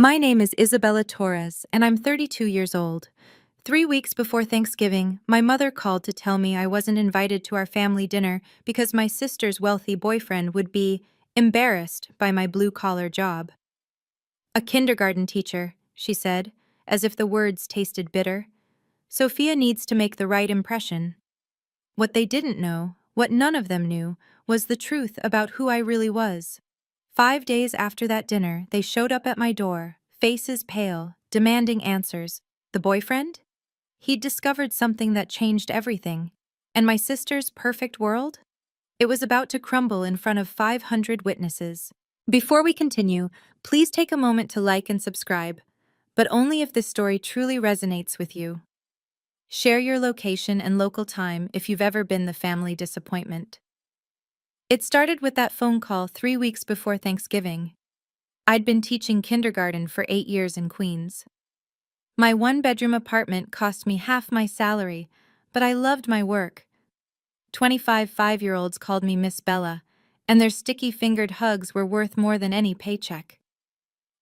My name is Isabella Torres, and I'm 32 years old. 3 weeks before Thanksgiving, my mother called to tell me I wasn't invited to our family dinner because my sister's wealthy boyfriend would be embarrassed by my blue-collar job. A kindergarten teacher, she said, as if the words tasted bitter. Sophia needs to make the right impression. What they didn't know, what none of them knew, was the truth about who I really was. 5 days after that dinner, they showed up at my door, faces pale, demanding answers. The boyfriend? He'd discovered something that changed everything. And my sister's perfect world? It was about to crumble in front of 500 witnesses. Before we continue, please take a moment to like and subscribe, but only if this story truly resonates with you. Share your location and local time if you've ever been the family disappointment. It started with that phone call 3 weeks before Thanksgiving. I'd been teaching kindergarten for 8 years in Queens. My one-bedroom apartment cost me half my salary, but I loved my work. 25 5-year-olds called me Miss Bella, and their sticky-fingered hugs were worth more than any paycheck.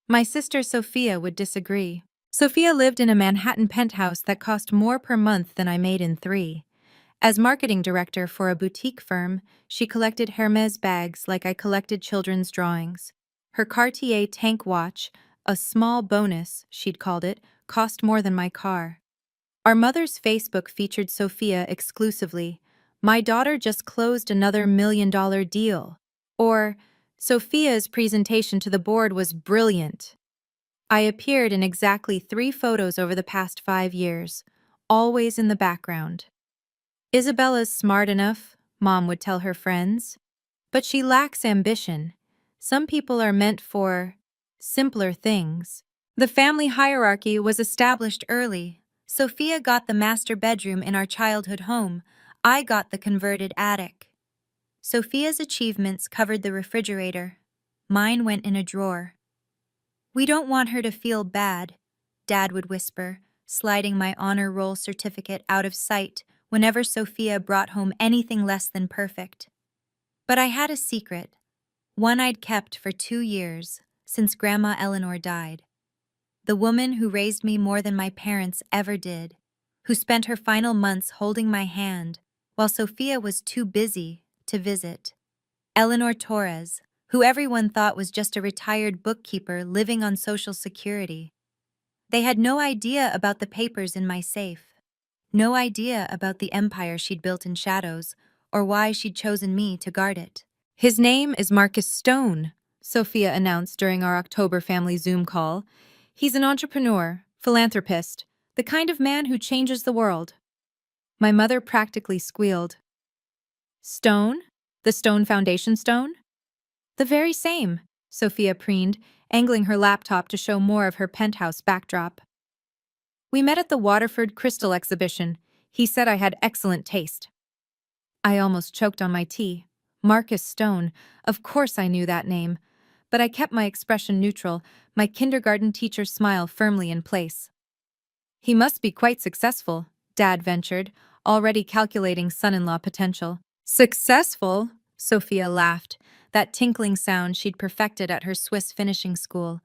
My sister Sophia would disagree. Sophia lived in a Manhattan penthouse that cost more per month than I made in 3. As marketing director for a boutique firm, she collected Hermès bags like I collected children's drawings. Her Cartier tank watch, a small bonus, she'd called it, cost more than my car. Our mother's Facebook featured Sophia exclusively. My daughter just closed another $1 million deal. Or, Sophia's presentation to the board was brilliant. I appeared in exactly 3 photos over the past 5 years, always in the background. Isabella's smart enough, Mom would tell her friends. But she lacks ambition. Some people are meant for simpler things. The family hierarchy was established early. Sophia got the master bedroom in our childhood home. I got the converted attic. Sophia's achievements covered the refrigerator. Mine went in a drawer. "We don't want her to feel bad," Dad would whisper, sliding my honor roll certificate out of sight whenever Sophia brought home anything less than perfect. But I had a secret, one I'd kept for 2 years, since Grandma Eleanor died. The woman who raised me more than my parents ever did, who spent her final months holding my hand while Sophia was too busy to visit. Eleanor Torres, who everyone thought was just a retired bookkeeper living on Social Security. They had no idea about the papers in my safe. No idea about the empire she'd built in shadows, or why she'd chosen me to guard it. "His name is Marcus Stone," Sophia announced during our October family Zoom call. "He's an entrepreneur, philanthropist, the kind of man who changes the world." My mother practically squealed. "Stone? The Stone Foundation stone?" "The very same," Sophia preened, angling her laptop to show more of her penthouse backdrop. "We met at the Waterford Crystal exhibition. He said I had excellent taste." I almost choked on my tea. Marcus Stone, of course I knew that name. But I kept my expression neutral, my kindergarten teacher's smile firmly in place. "He must be quite successful," Dad ventured, already calculating son-in-law potential. "Successful?" Sophia laughed, that tinkling sound she'd perfected at her Swiss finishing school.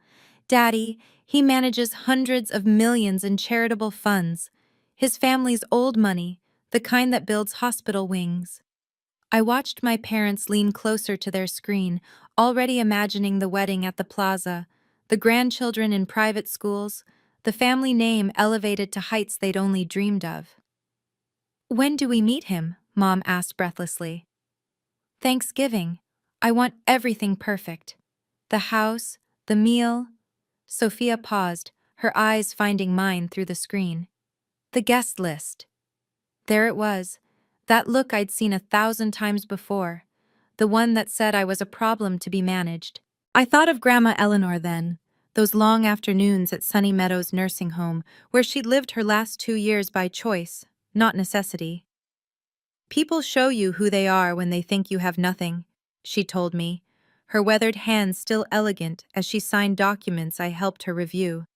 "Daddy, he manages hundreds of millions in charitable funds. His family's old money, the kind that builds hospital wings." I watched my parents lean closer to their screen, already imagining the wedding at the plaza, the grandchildren in private schools, the family name elevated to heights they'd only dreamed of. "When do we meet him?" Mom asked breathlessly. "Thanksgiving. I want everything perfect. The house, the meal." Sophia paused, her eyes finding mine through the screen. "The guest list." There it was, that look I'd seen 1,000 times before, the one that said I was a problem to be managed. I thought of Grandma Eleanor then, those long afternoons at Sunny Meadows nursing home, where she'd lived her last 2 years by choice, not necessity. "People show you who they are when they think you have nothing," she told me, her weathered hands still elegant as she signed documents I helped her review.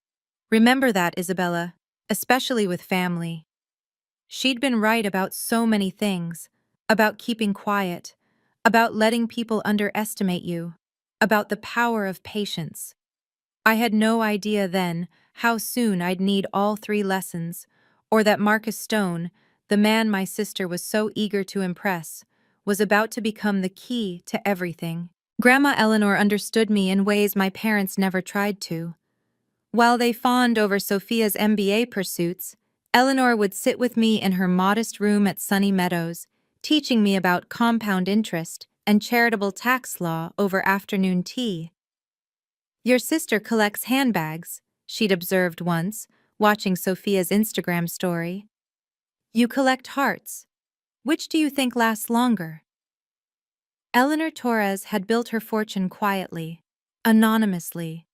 "Remember that, Isabella, especially with family." She'd been right about so many things, about keeping quiet, about letting people underestimate you, about the power of patience. I had no idea then how soon I'd need all three lessons, or that Marcus Stone, the man my sister was so eager to impress, was about to become the key to everything. Grandma Eleanor understood me in ways my parents never tried to. While they fawned over Sophia's MBA pursuits, Eleanor would sit with me in her modest room at Sunny Meadows, teaching me about compound interest and charitable tax law over afternoon tea. "Your sister collects handbags," she'd observed once, watching Sophia's Instagram story. "You collect hearts. Which do you think lasts longer?" Eleanor Torres had built her fortune quietly, anonymously.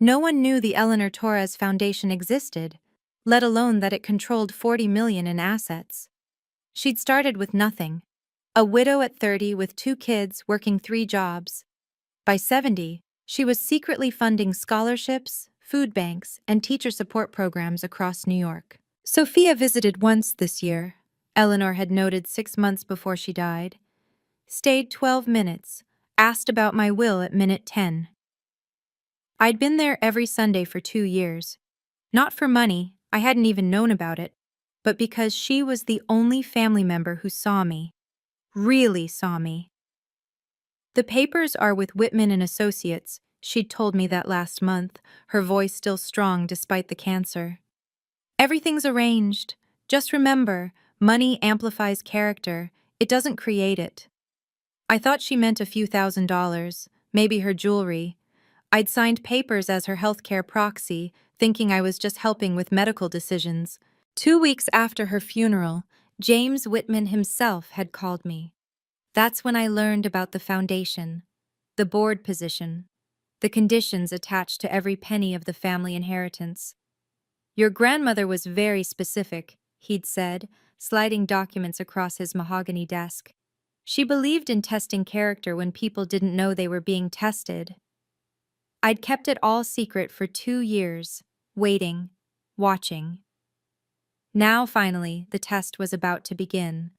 No one knew the Eleanor Torres Foundation existed, let alone that it controlled 40 million in assets. She'd started with nothing, a widow at 30 with 2 kids working 3 jobs. By 70, she was secretly funding scholarships, food banks, and teacher support programs across New York. Sophia visited once this year, Eleanor had noted 6 months before she died. Stayed 12 minutes, asked about my will at minute 10. I'd been there every Sunday for 2 years. Not for money, I hadn't even known about it, but because she was the only family member who saw me. Really saw me. "The papers are with Whitman and Associates," she'd told me that last month, her voice still strong despite the cancer. "Everything's arranged. Just remember, money amplifies character. It doesn't create it." I thought she meant a few $1,000s, maybe her jewelry. I'd signed papers as her healthcare proxy, thinking I was just helping with medical decisions. 2 weeks after her funeral, James Whitman himself had called me. That's when I learned about the foundation, the board position, the conditions attached to every penny of the family inheritance. "Your grandmother was very specific," he'd said, sliding documents across his mahogany desk. "She believed in testing character when people didn't know they were being tested." I'd kept it all secret for 2 years, waiting, watching. Now, finally, the test was about to begin.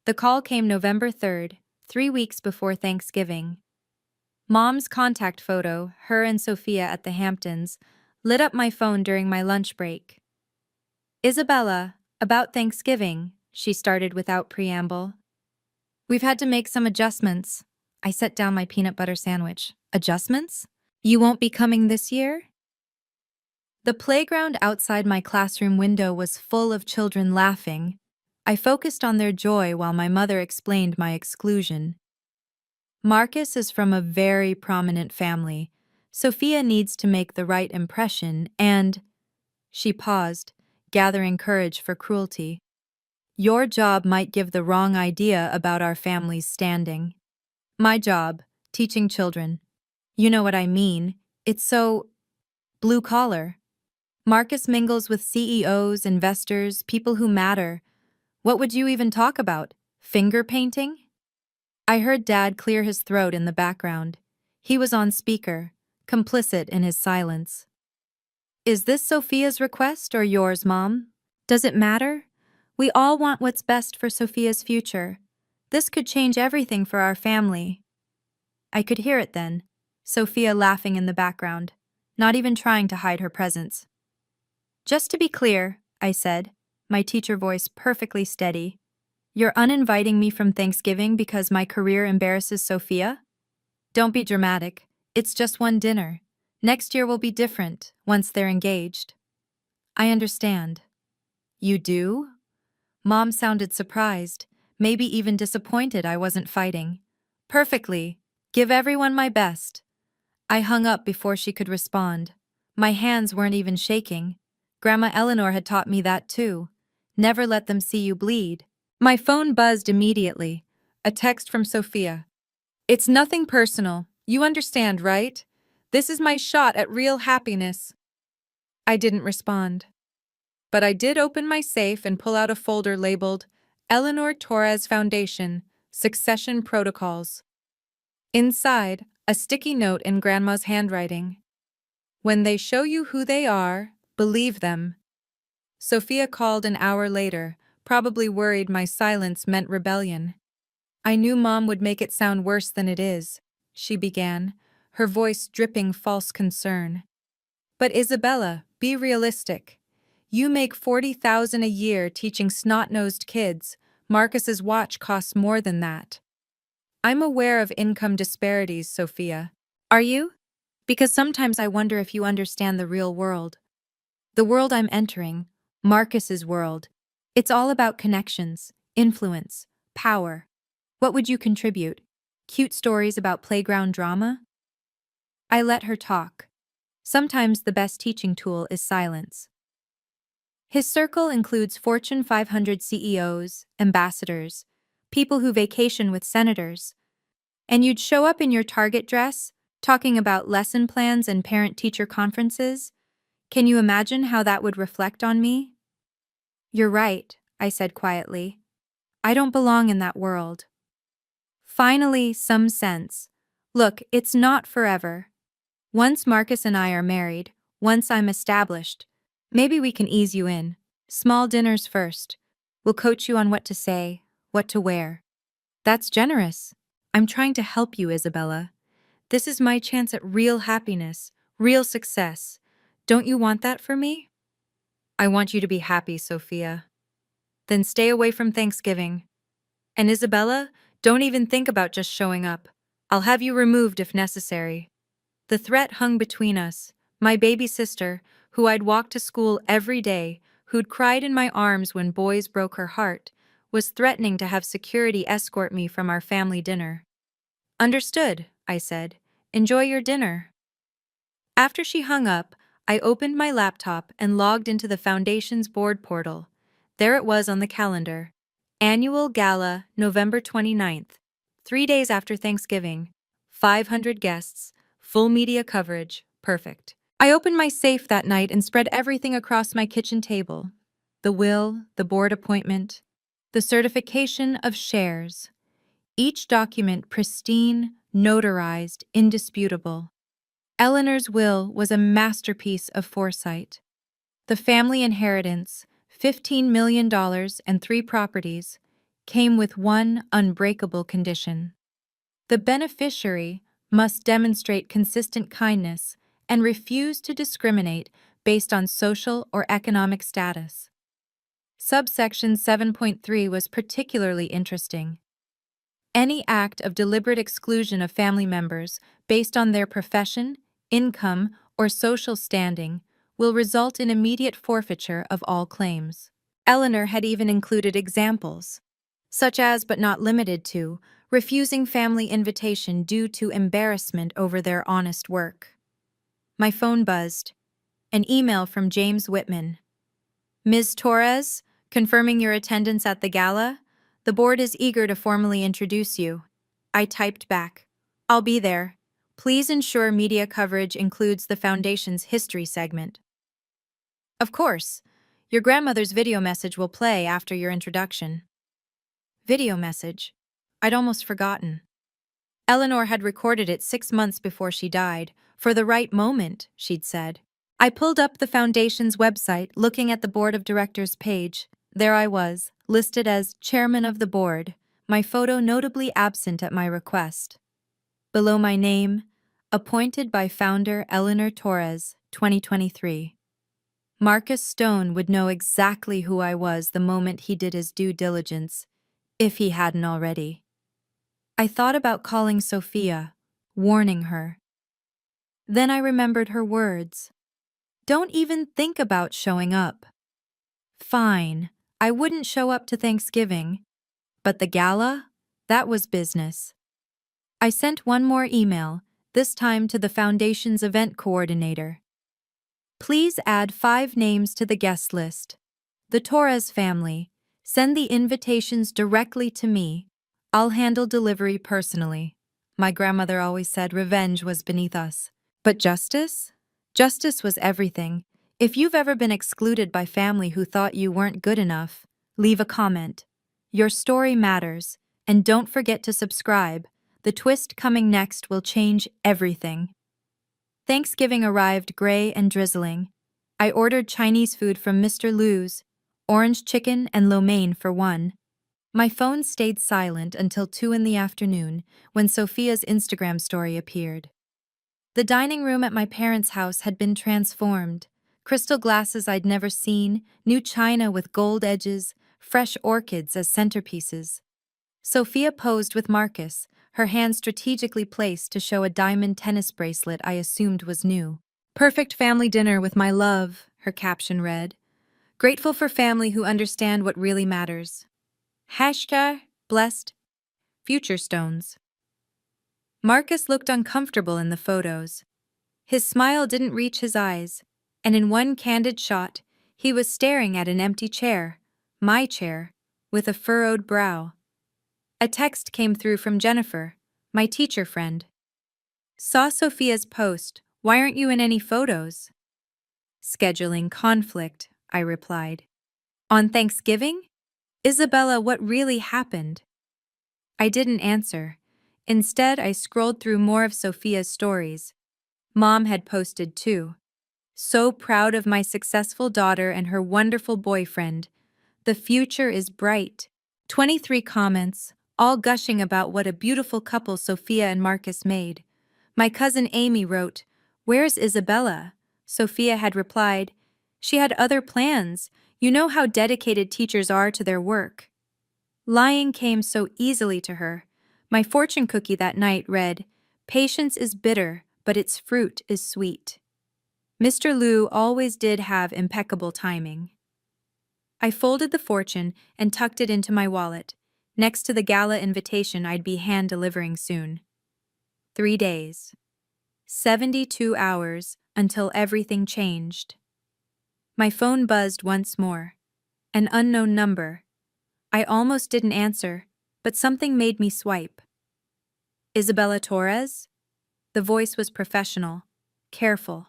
The call came November 3rd, 3 weeks before Thanksgiving. Mom's contact photo, her and Sophia at the Hamptons, lit up my phone during my lunch break. "Isabella, about Thanksgiving," she started without preamble. "We've had to make some adjustments." I set down my peanut butter sandwich. "Adjustments? You won't be coming this year?" The playground outside my classroom window was full of children laughing. I focused on their joy while my mother explained my exclusion. "Marcus is from a very prominent family. Sophia needs to make the right impression and—" She paused, gathering courage for cruelty. "Your job might give the wrong idea about our family's standing." "My job, teaching children. You know what I mean. It's so blue collar. Marcus mingles with CEOs, investors, people who matter. What would you even talk about? Finger painting?" I heard Dad clear his throat in the background. He was on speaker, complicit in his silence. "Is this Sophia's request or yours, Mom? Does it matter? We all want what's best for Sophia's future. This could change everything for our family." I could hear it then, Sophia laughing in the background, not even trying to hide her presence. "Just to be clear," I said, my teacher voice perfectly steady, "you're uninviting me from Thanksgiving because my career embarrasses Sophia? Don't be dramatic. It's just one dinner. Next year will be different, once they're engaged." "I understand." "You do?" Mom sounded surprised, maybe even disappointed I wasn't fighting. "Perfectly. Give everyone my best." I hung up before she could respond. My hands weren't even shaking. Grandma Eleanor had taught me that too. Never let them see you bleed. My phone buzzed immediately. A text from Sophia. "It's nothing personal. You understand, right? This is my shot at real happiness." I didn't respond. But I did open my safe and pull out a folder labeled Eleanor Torres Foundation, Succession Protocols. Inside, a sticky note in Grandma's handwriting. "When they show you who they are, believe them." Sophia called an hour later, probably worried my silence meant rebellion. "I knew Mom would make it sound worse than it is," she began, her voice dripping false concern. But Isabella, be realistic. You make $40,000 a year teaching snot-nosed kids. Marcus's watch costs more than that. I'm aware of income disparities, Sophia. Are you? Because sometimes I wonder if you understand the real world. The world I'm entering, Marcus's world. It's all about connections, influence, power. What would you contribute? Cute stories about playground drama? I let her talk. Sometimes the best teaching tool is silence. His circle includes Fortune 500 CEOs, ambassadors, people who vacation with senators. And you'd show up in your Target dress, talking about lesson plans and parent-teacher conferences? Can you imagine how that would reflect on me? You're right, I said quietly. I don't belong in that world. Finally, some sense. Look, it's not forever. Once Marcus and I are married, once I'm established, maybe we can ease you in. Small dinners first. We'll coach you on what to say, what to wear. That's generous. I'm trying to help you, Isabella. This is my chance at real happiness, real success. Don't you want that for me? I want you to be happy, Sophia. Then stay away from Thanksgiving. And Isabella, don't even think about just showing up. I'll have you removed if necessary. The threat hung between us. My baby sister, who I'd walk to school every day, who'd cried in my arms when boys broke her heart, was threatening to have security escort me from our family dinner. Understood, I said. Enjoy your dinner. After she hung up, I opened my laptop and logged into the Foundation's board portal. There it was on the calendar. Annual Gala, November 29th. 3 days after Thanksgiving. 500 guests. Full media coverage. Perfect. I opened my safe that night and spread everything across my kitchen table. The will, the board appointment, the certification of shares. Each document pristine, notarized, indisputable. Eleanor's will was a masterpiece of foresight. The family inheritance, $15 million and 3 properties, came with one unbreakable condition. The beneficiary must demonstrate consistent kindness and refuse to discriminate based on social or economic status. Subsection 7.3 was particularly interesting. Any act of deliberate exclusion of family members based on their profession, income, or social standing will result in immediate forfeiture of all claims. Eleanor had even included examples, such as but not limited to, refusing family invitation due to embarrassment over their honest work. My phone buzzed. An email from James Whitman. Ms. Torres, confirming your attendance at the gala? The board is eager to formally introduce you. I typed back. I'll be there. Please ensure media coverage includes the Foundation's history segment. Of course. Your grandmother's video message will play after your introduction. Video message? I'd almost forgotten. Eleanor had recorded it 6 months before she died, for the right moment, she'd said. I pulled up the Foundation's website, looking at the Board of Directors page. There I was, listed as Chairman of the Board, my photo notably absent at my request. Below my name, appointed by founder Eleanor Torres, 2023. Marcus Stone would know exactly who I was the moment he did his due diligence, if he hadn't already. I thought about calling Sophia, warning her. Then I remembered her words. Don't even think about showing up. Fine, I wouldn't show up to Thanksgiving. But the gala? That was business. I sent one more email, this time to the Foundation's event coordinator. Please add 5 names to the guest list. The Torres family. Send the invitations directly to me. I'll handle delivery personally. My grandmother always said revenge was beneath us. But justice? Justice was everything. If you've ever been excluded by family who thought you weren't good enough, leave a comment. Your story matters, and don't forget to subscribe. The twist coming next will change everything. Thanksgiving arrived gray and drizzling. I ordered Chinese food from Mr. Liu's, orange chicken and lo mein for one. My phone stayed silent until 2 in the afternoon when Sophia's Instagram story appeared. The dining room at my parents' house had been transformed. Crystal glasses I'd never seen, new china with gold edges, fresh orchids as centerpieces. Sophia posed with Marcus, her hand strategically placed to show a diamond tennis bracelet I assumed was new. "Perfect family dinner with my love," her caption read. "Grateful for family who understand what really matters. Hashtag blessed future stones." Marcus looked uncomfortable in the photos. His smile didn't reach his eyes, and in one candid shot, he was staring at an empty chair, my chair, with a furrowed brow. A text came through from Jennifer, my teacher friend. "Saw Sophia's post. Why aren't you in any photos?" "Scheduling conflict," I replied. "On Thanksgiving? Isabella, what really happened?" I didn't answer. Instead, I scrolled through more of Sophia's stories. Mom had posted too. "So proud of my successful daughter and her wonderful boyfriend. The future is bright." 23 comments, all gushing about what a beautiful couple Sophia and Marcus made. My cousin Amy wrote, "Where's Isabella?" Sophia had replied, "She had other plans. You know how dedicated teachers are to their work." Lying came so easily to her. My fortune cookie that night read, "Patience is bitter, but its fruit is sweet." Mr. Liu always did have impeccable timing. I folded the fortune and tucked it into my wallet, next to the gala invitation I'd be hand-delivering soon. 3 days. 72 hours until everything changed. My phone buzzed once more. An unknown number. I almost didn't answer, but something made me swipe. "Isabella Torres?" The voice was professional, careful.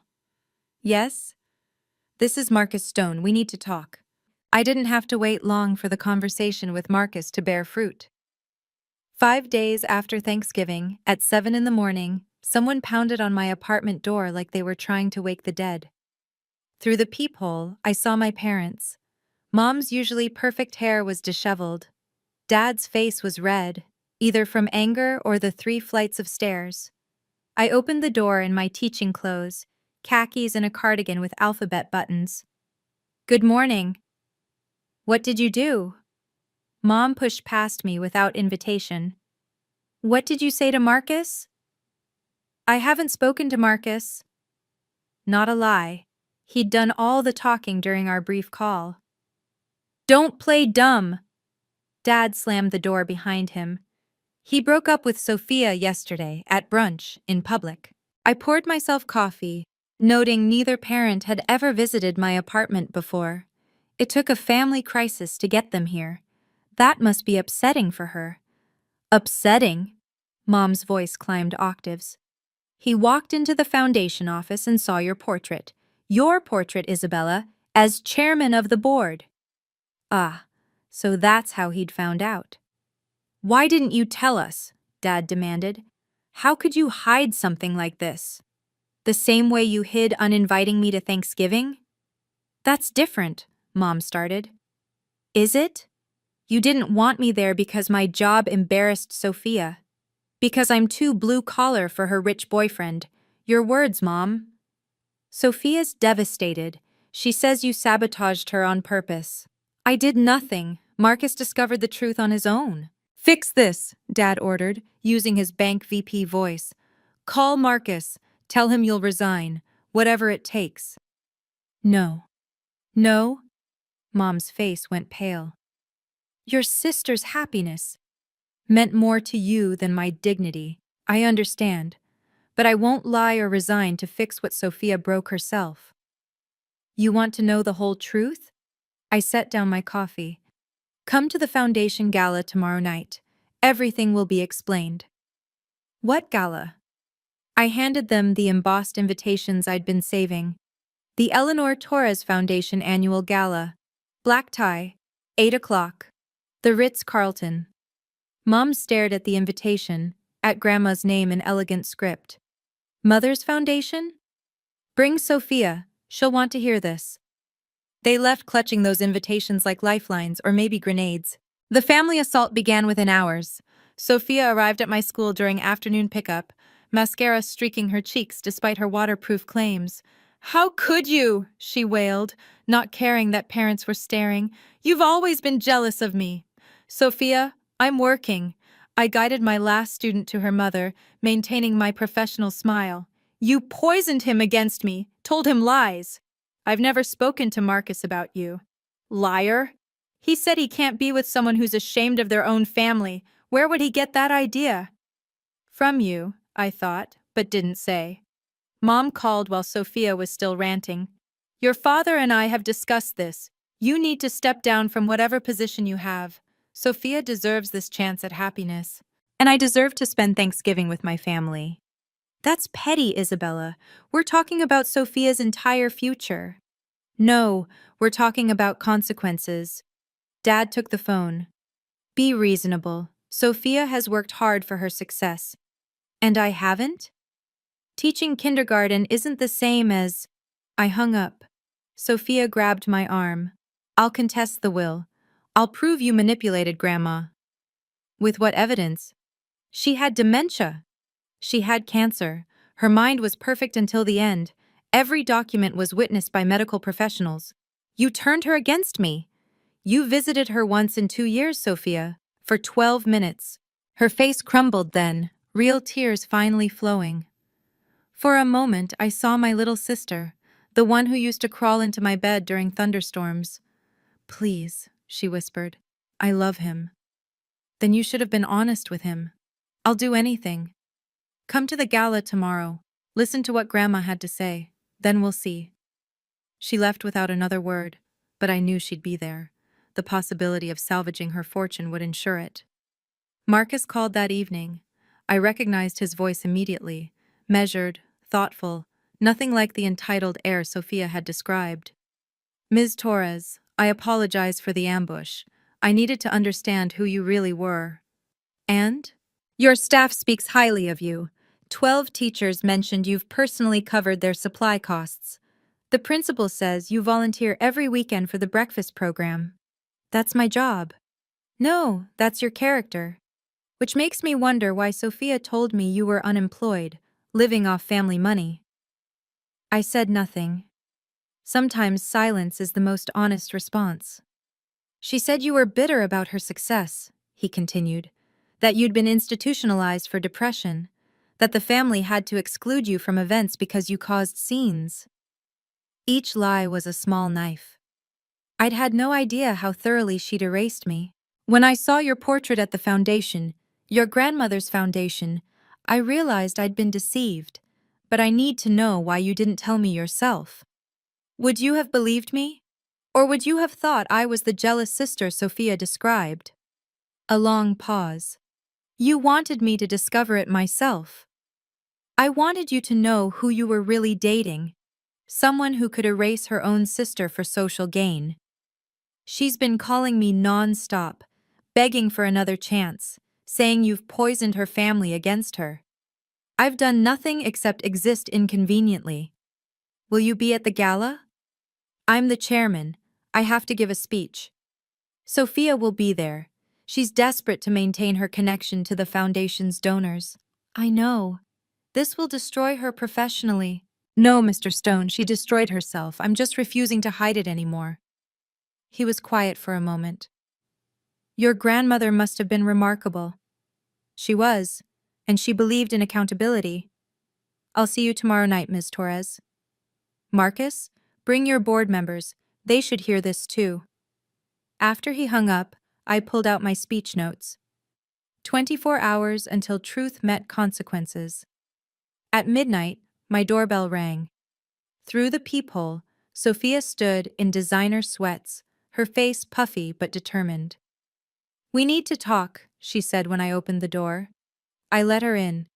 "Yes? This is Marcus Stone. We need to talk." I didn't have to wait long for the conversation with Marcus to bear fruit. 5 days after Thanksgiving, at 7 in the morning, someone pounded on my apartment door like they were trying to wake the dead. Through the peephole, I saw my parents. Mom's usually perfect hair was disheveled. Dad's face was red, either from anger or the 3 flights of stairs. I opened the door in my teaching clothes, khakis and a cardigan with alphabet buttons. "Good morning." "What did you do?" Mom pushed past me without invitation. "What did you say to Marcus?" "I haven't spoken to Marcus." Not a lie. He'd done all the talking during our brief call. "Don't play dumb." Dad slammed the door behind him. "He broke up with Sophia yesterday at brunch in public." I poured myself coffee, noting neither parent had ever visited my apartment before. It took a family crisis to get them here. That must be upsetting for her. "Upsetting?" Mom's voice climbed octaves. "He walked into the foundation office and saw your portrait. Your portrait, Isabella, as chairman of the board." Ah, so that's how he'd found out. "Why didn't you tell us?" Dad demanded. "How could you hide something like this? The same way you hid uninviting me to Thanksgiving?" "That's different," Mom started. "Is it? You didn't want me there because my job embarrassed Sophia. Because I'm too blue-collar for her rich boyfriend. Your words, Mom." "Sophia's devastated. She says you sabotaged her on purpose." "I did nothing. Marcus discovered the truth on his own." "Fix this," Dad ordered, using his bank VP voice. "Call Marcus. Tell him you'll resign, whatever it takes." "No." "No?" Mom's face went pale. "Your sister's happiness meant more to you than my dignity. I understand, but I won't lie or resign to fix what Sophia broke herself." "You want to know the whole truth?" I set down my coffee. "Come to the foundation gala tomorrow night. Everything will be explained." "What gala?" I handed them the embossed invitations I'd been saving. "The Eleanor Torres Foundation Annual Gala. Black tie, 8 o'clock. The Ritz-Carlton." Mom stared at the invitation, at Grandma's name in elegant script. "Mother's Foundation? Bring Sophia, she'll want to hear this." They left clutching those invitations like lifelines or maybe grenades. The family assault began within hours. Sophia arrived at my school during afternoon pickup, mascara streaking her cheeks despite her waterproof claims. "How could you?" she wailed, not caring that parents were staring. "You've always been jealous of me." "Sophia, I'm working." I guided my last student to her mother, maintaining my professional smile. "You poisoned him against me, told him lies." "I've never spoken to Marcus about you." "Liar." "He said he can't be with someone who's ashamed of their own family. Where would he get that idea?" "From you," I thought, but didn't say. Mom called while Sophia was still ranting. "Your father and I have discussed this. You need to step down from whatever position you have. Sophia deserves this chance at happiness. And I deserve to spend Thanksgiving with my family." "That's petty, Isabella. We're talking about Sophia's entire future." "No, we're talking about consequences." Dad took the phone. "Be reasonable. Sophia has worked hard for her success. And I haven't? Teaching kindergarten isn't the same as—" I hung up. Sophia grabbed my arm. "I'll contest the will. I'll prove you manipulated Grandma." "With what evidence?" "She had dementia. She had cancer. Her mind was perfect until the end. Every document was witnessed by medical professionals. You turned her against me. You visited her once in 2 years, Sophia, for 12 minutes. Her face crumbled then, real tears finally flowing. For a moment, I saw my little sister, the one who used to crawl into my bed during thunderstorms. "Please," she whispered. "I love him." "Then you should have been honest with him." "I'll do anything. Come to the gala tomorrow. Listen to what Grandma had to say. Then we'll see." She left without another word, but I knew she'd be there. The possibility of salvaging her fortune would ensure it. Marcus called that evening. I recognized his voice immediately, measured, thoughtful, nothing like the entitled air Sophia had described. "Ms. Torres, I apologize for the ambush. I needed to understand who you really were." "And?" "Your staff speaks highly of you. 12 teachers mentioned you've personally covered their supply costs. The principal says you volunteer every weekend for the breakfast program." "That's my job." "No, that's your character. Which makes me wonder why Sophia told me you were unemployed, living off family money." I said nothing. Sometimes silence is the most honest response. "She said you were bitter about her success," he continued, "that you'd been institutionalized for depression, that the family had to exclude you from events because you caused scenes." Each lie was a small knife. I'd had no idea how thoroughly she'd erased me. "When I saw your portrait at the foundation, your grandmother's foundation, I realized I'd been deceived, but I need to know why you didn't tell me yourself." "Would you have believed me? Or would you have thought I was the jealous sister Sophia described?" A long pause. "You wanted me to discover it myself. I wanted you to know who you were really dating, someone who could erase her own sister for social gain. She's been calling me non-stop, begging for another chance, saying you've poisoned her family against her. I've done nothing except exist inconveniently. Will you be at the gala?" "I'm the chairman. I have to give a speech." "Sophia will be there. She's desperate to maintain her connection to the foundation's donors." "I know. This will destroy her professionally." "No, Mr. Stone, she destroyed herself. I'm just refusing to hide it anymore." He was quiet for a moment. "Your grandmother must have been remarkable." "She was, and she believed in accountability." "I'll see you tomorrow night, Ms. Torres." "Marcus, bring your board members. They should hear this too." After he hung up, I pulled out my speech notes. 24 hours until truth met consequences. At midnight, my doorbell rang. Through the peephole, Sophia stood in designer sweats, her face puffy but determined. "We need to talk," she said when I opened the door. I let her in.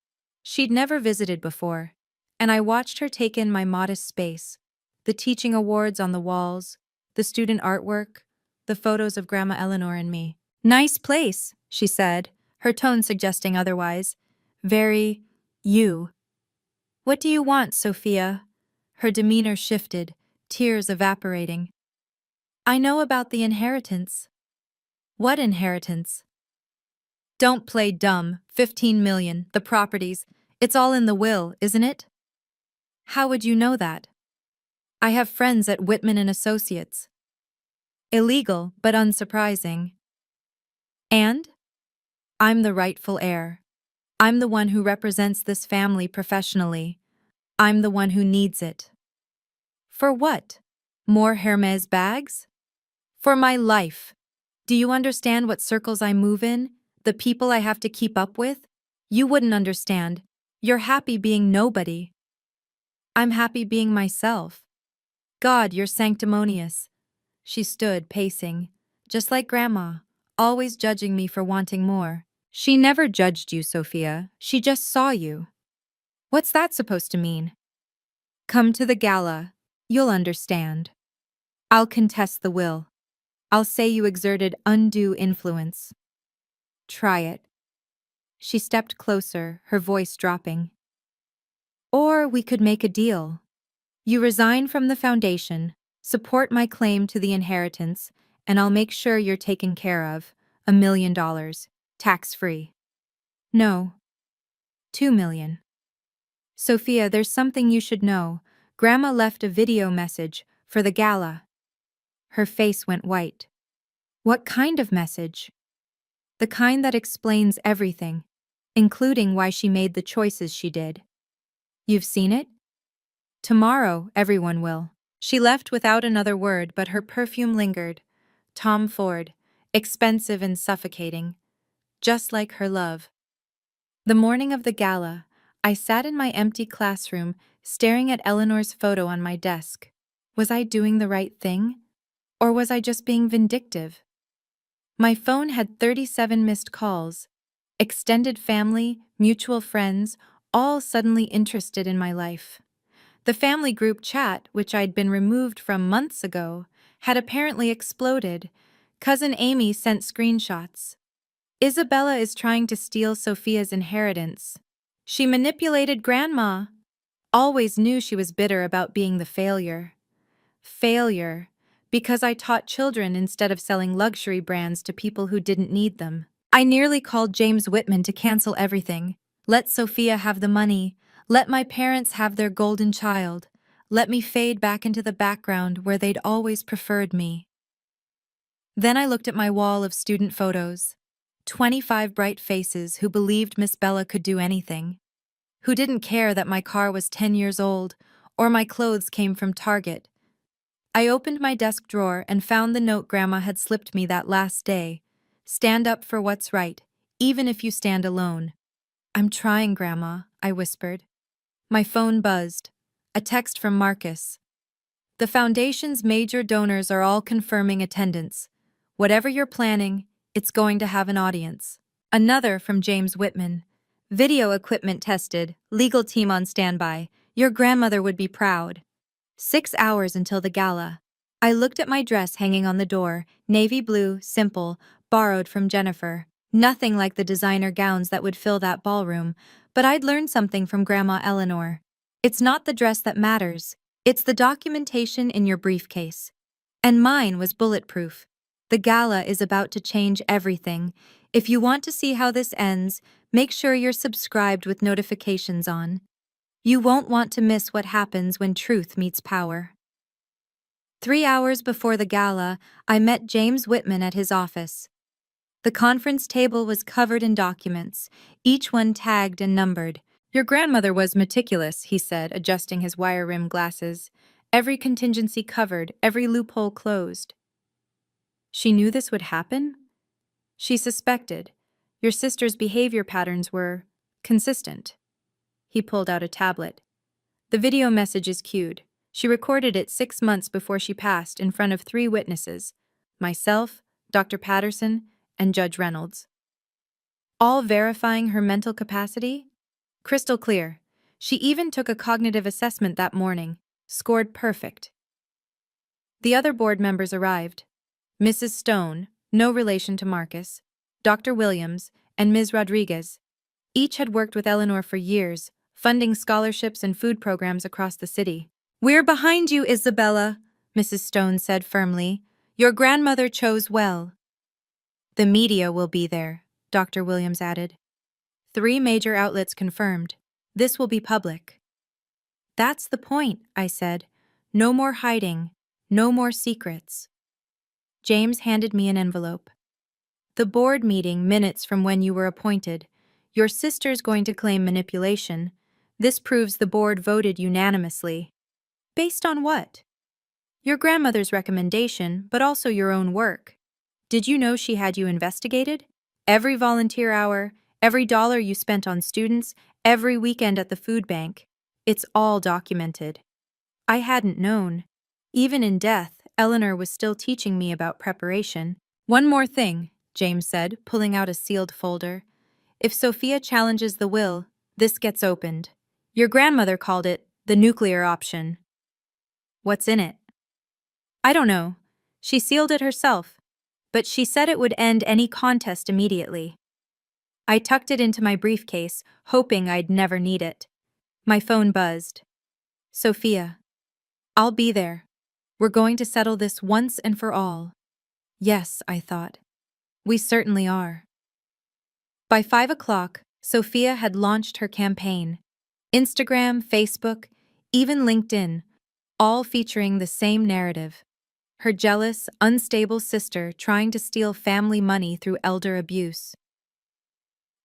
She'd never visited before, and I watched her take in my modest space, the teaching awards on the walls, the student artwork, the photos of Grandma Eleanor and me. "Nice place," she said, her tone suggesting otherwise. "Very you." "What do you want, Sophia?" Her demeanor shifted, tears evaporating. "I know about the inheritance." "What inheritance?" "Don't play dumb. 15 million, the properties. It's all in the will, isn't it? How would you know that? I have friends at Whitman and Associates. Illegal, but unsurprising. And? I'm the rightful heir. I'm the one who represents this family professionally. I'm the one who needs it. For what? More Hermes bags? For my life. Do you understand what circles I move in? The people I have to keep up with? You wouldn't understand. You're happy being nobody. I'm happy being myself. God, you're sanctimonious. She stood, pacing, just like Grandma, always judging me for wanting more. She never judged you, Sophia. She just saw you. What's that supposed to mean? Come to the gala. You'll understand. I'll contest the will. I'll say you exerted undue influence. Try it. She stepped closer, her voice dropping. Or we could make a deal. You resign from the foundation, support my claim to the inheritance, and I'll make sure you're taken care of. $1 million. Tax-free. No. 2 million. Sophia, there's something you should know. Grandma left a video message for the gala. Her face went white. What kind of message? The kind that explains everything, including why she made the choices she did. You've seen it? Tomorrow, everyone will. She left without another word, but her perfume lingered. Tom Ford, expensive and suffocating, just like her love. The morning of the gala, I sat in my empty classroom, staring at Eleanor's photo on my desk. Was I doing the right thing? Or was I just being vindictive? My phone had 37 missed calls. Extended family, mutual friends, all suddenly interested in my life. The family group chat, which I'd been removed from months ago, had apparently exploded. Cousin Amy sent screenshots. Isabella is trying to steal Sophia's inheritance. She manipulated Grandma. Always knew she was bitter about being the failure. Failure, because I taught children instead of selling luxury brands to people who didn't need them. I nearly called James Whitman to cancel everything. Let Sophia have the money. Let my parents have their golden child. Let me fade back into the background where they'd always preferred me. Then I looked at my wall of student photos. 25 bright faces who believed Miss Bella could do anything. Who didn't care that my car was 10 years old or my clothes came from Target. I opened my desk drawer and found the note Grandma had slipped me that last day. Stand up for what's right, even if you stand alone. I'm trying, Grandma, I whispered. My phone buzzed. A text from Marcus. The foundation's major donors are all confirming attendance. Whatever you're planning, it's going to have an audience. Another from James Whitman. Video equipment tested, legal team on standby. Your grandmother would be proud. 6 hours until the gala. I looked at my dress hanging on the door, navy blue, simple, borrowed from Jennifer. Nothing like the designer gowns that would fill that ballroom, but I'd learned something from Grandma Eleanor. It's not the dress that matters. It's the documentation in your briefcase. And mine was bulletproof. The gala is about to change everything. If you want to see how this ends, make sure you're subscribed with notifications on. You won't want to miss what happens when truth meets power. 3 hours before the gala, I met James Whitman at his office. The conference table was covered in documents, each one tagged and numbered. Your grandmother was meticulous, he said, adjusting his wire-rimmed glasses. Every contingency covered, every loophole closed. She knew this would happen? She suspected. Your sister's behavior patterns were consistent. He pulled out a tablet. The video message is cued. She recorded it 6 months before she passed in front of 3 witnesses, myself, Dr. Patterson, and Judge Reynolds. All verifying her mental capacity? Crystal clear. She even took a cognitive assessment that morning, scored perfect. The other board members arrived. Mrs. Stone, no relation to Marcus, Dr. Williams, and Ms. Rodriguez. Each had worked with Eleanor for years, funding scholarships and food programs across the city. We're behind you, Isabella, Mrs. Stone said firmly. Your grandmother chose well. The media will be there, Dr. Williams added. 3 major outlets confirmed. This will be public. That's the point, I said. No more hiding. No more secrets. James handed me an envelope. The board meeting minutes from when you were appointed. Your sister's going to claim manipulation. This proves the board voted unanimously. Based on what? Your grandmother's recommendation, but also your own work. Did you know she had you investigated? Every volunteer hour, every dollar you spent on students, every weekend at the food bank. It's all documented. I hadn't known. Even in death, Eleanor was still teaching me about preparation. One more thing, James said, pulling out a sealed folder. If Sophia challenges the will, this gets opened. Your grandmother called it the nuclear option. What's in it? I don't know. She sealed it herself, but she said it would end any contest immediately. I tucked it into my briefcase, hoping I'd never need it. My phone buzzed. Sophia. I'll be there. We're going to settle this once and for all. Yes, I thought. We certainly are. By 5 o'clock, Sophia had launched her campaign. Instagram, Facebook, even LinkedIn, all featuring the same narrative. Her jealous, unstable sister trying to steal family money through elder abuse.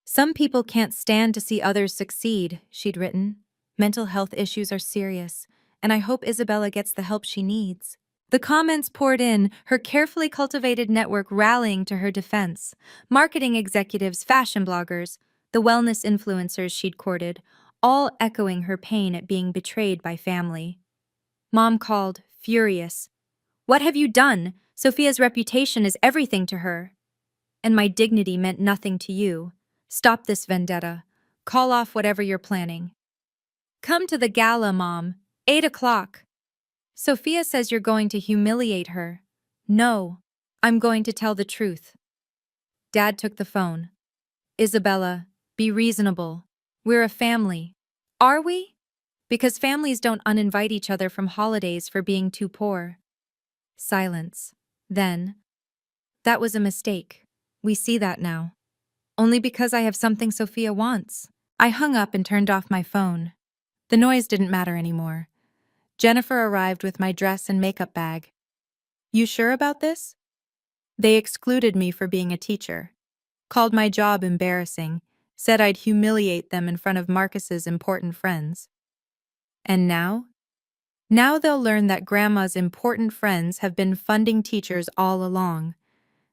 Some people can't stand to see others succeed, she'd written. Mental health issues are serious, and I hope Isabella gets the help she needs. The comments poured in, her carefully cultivated network rallying to her defense. Marketing executives, fashion bloggers, the wellness influencers she'd courted, all echoing her pain at being betrayed by family. Mom called, furious. What have you done? Sophia's reputation is everything to her. And my dignity meant nothing to you. Stop this vendetta. Call off whatever you're planning. Come to the gala, Mom. 8 o'clock. Sophia says you're going to humiliate her. No, I'm going to tell the truth. Dad took the phone. Isabella, be reasonable. We're a family. Are we? Because families don't uninvite each other from holidays for being too poor. Silence. Then, that was a mistake. We see that now. Only because I have something Sophia wants. I hung up and turned off my phone. The noise didn't matter anymore. Jennifer arrived with my dress and makeup bag. You sure about this? They excluded me for being a teacher. Called my job embarrassing. Said I'd humiliate them in front of Marcus's important friends. And now? Now they'll learn that Grandma's important friends have been funding teachers all along.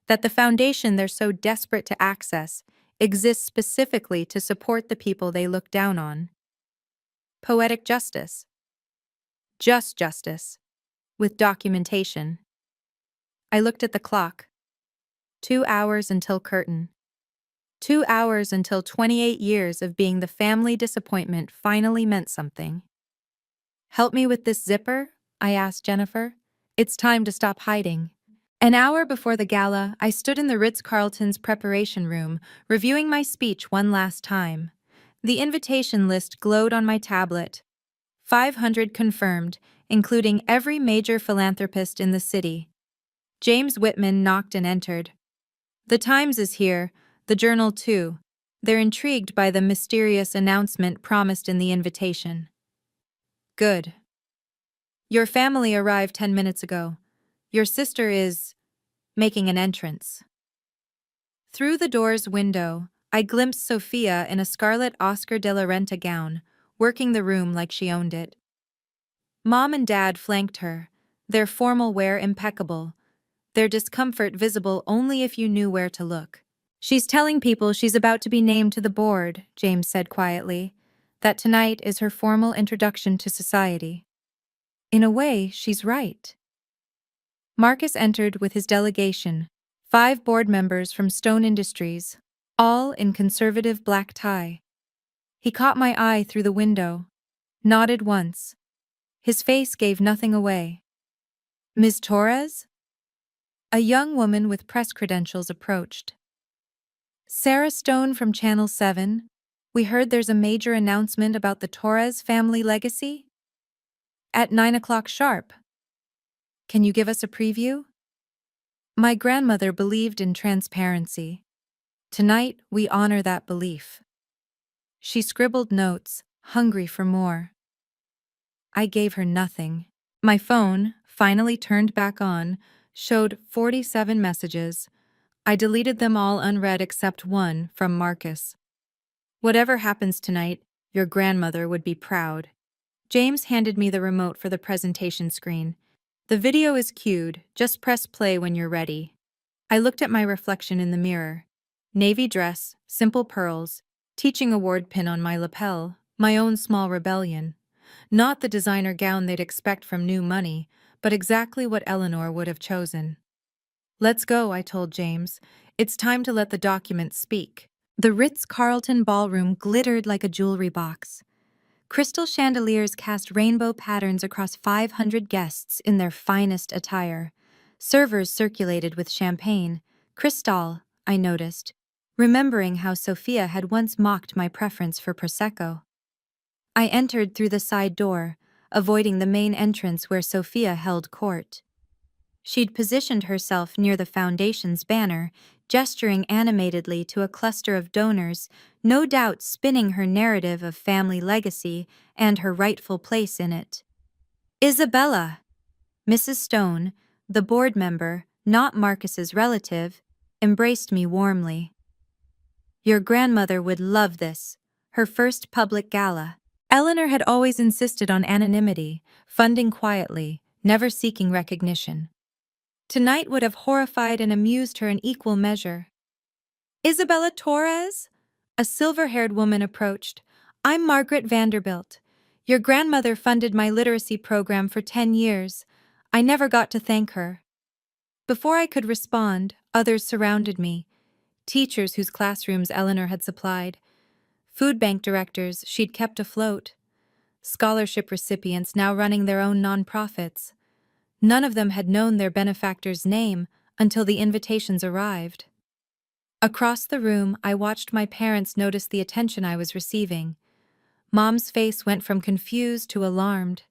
That the foundation they're so desperate to access exists specifically to support the people they look down on. Poetic justice. Just justice. With documentation. I looked at the clock. 2 hours until curtain. 2 hours until 28 years of being the family disappointment finally meant something. Help me with this zipper? I asked Jennifer. It's time to stop hiding. An hour before the gala, I stood in the Ritz-Carlton's preparation room, reviewing my speech one last time. The invitation list glowed on my tablet. 500 confirmed, including every major philanthropist in the city. James Whitman knocked and entered. The Times is here, the Journal too. They're intrigued by the mysterious announcement promised in the invitation. Good. Your family arrived 10 minutes ago. Your sister is making an entrance. Through the door's window, I glimpsed Sophia in a scarlet Oscar de la Renta gown, working the room like she owned it. Mom and Dad flanked her, their formal wear impeccable, their discomfort visible only if you knew where to look. She's telling people she's about to be named to the board, James said quietly, that tonight is her formal introduction to society. In a way, she's right. Marcus entered with his delegation, 5 board members from Stone Industries, all in conservative black tie. He caught my eye through the window, nodded once. His face gave nothing away. Ms. Torres? A young woman with press credentials approached. Sarah Stone from Channel 7. We heard there's a major announcement about the Torres family legacy? At 9 o'clock sharp. Can you give us a preview? My grandmother believed in transparency. Tonight, we honor that belief. She scribbled notes, hungry for more. I gave her nothing. My phone, finally turned back on, showed 47 messages. I deleted them all unread except one from Marcus. Whatever happens tonight, your grandmother would be proud. James handed me the remote for the presentation screen. The video is cued, just press play when you're ready. I looked at my reflection in the mirror. Navy dress, simple pearls, teaching award pin on my lapel, my own small rebellion. Not the designer gown they'd expect from new money, but exactly what Eleanor would have chosen. Let's go, I told James. It's time to let the documents speak. The Ritz-Carlton ballroom glittered like a jewelry box. Crystal chandeliers cast rainbow patterns across 500 guests in their finest attire. Servers circulated with champagne. Cristal, I noticed, remembering how Sophia had once mocked my preference for Prosecco. I entered through the side door, avoiding the main entrance where Sophia held court. She'd positioned herself near the foundation's banner, gesturing animatedly to a cluster of donors, no doubt spinning her narrative of family legacy and her rightful place in it. Isabella! Mrs. Stone, the board member, not Marcus's relative, embraced me warmly. Your grandmother would love this, her first public gala. Eleanor had always insisted on anonymity, funding quietly, never seeking recognition. Tonight would have horrified and amused her in equal measure. Isabella Torres? A silver-haired woman approached. I'm Margaret Vanderbilt. Your grandmother funded my literacy program for 10 years. I never got to thank her. Before I could respond, others surrounded me. Teachers whose classrooms Eleanor had supplied. Food bank directors she'd kept afloat. Scholarship recipients now running their own nonprofits. None of them had known their benefactor's name until the invitations arrived. Across the room, I watched my parents notice the attention I was receiving. Mom's face went from confused to alarmed.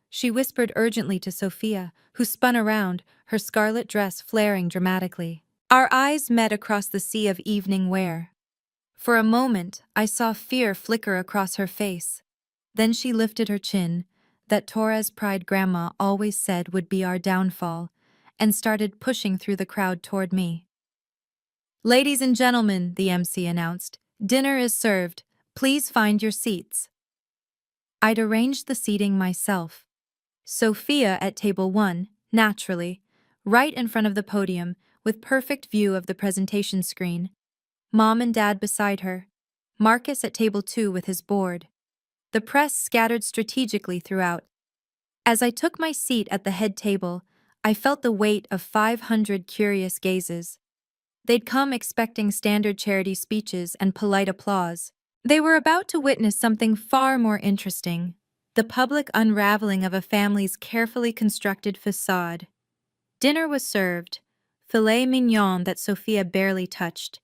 She whispered urgently to Sophia, who spun around, her scarlet dress flaring dramatically. Our eyes met across the sea of evening wear. For a moment, I saw fear flicker across her face. Then she lifted her chin, that Torres pride Grandma always said would be our downfall, and started pushing through the crowd toward me. Ladies and gentlemen, the MC announced, dinner is served. Please find your seats. I'd arranged the seating myself. Sophia at table 1, naturally, right in front of the podium, with perfect view of the presentation screen. Mom and Dad beside her. Marcus at table 2 with his board. The press scattered strategically throughout. As I took my seat at the head table, I felt the weight of 500 curious gazes. They'd come expecting standard charity speeches and polite applause. They were about to witness something far more interesting, the public unraveling of a family's carefully constructed facade. Dinner was served, filet mignon that Sophia barely touched,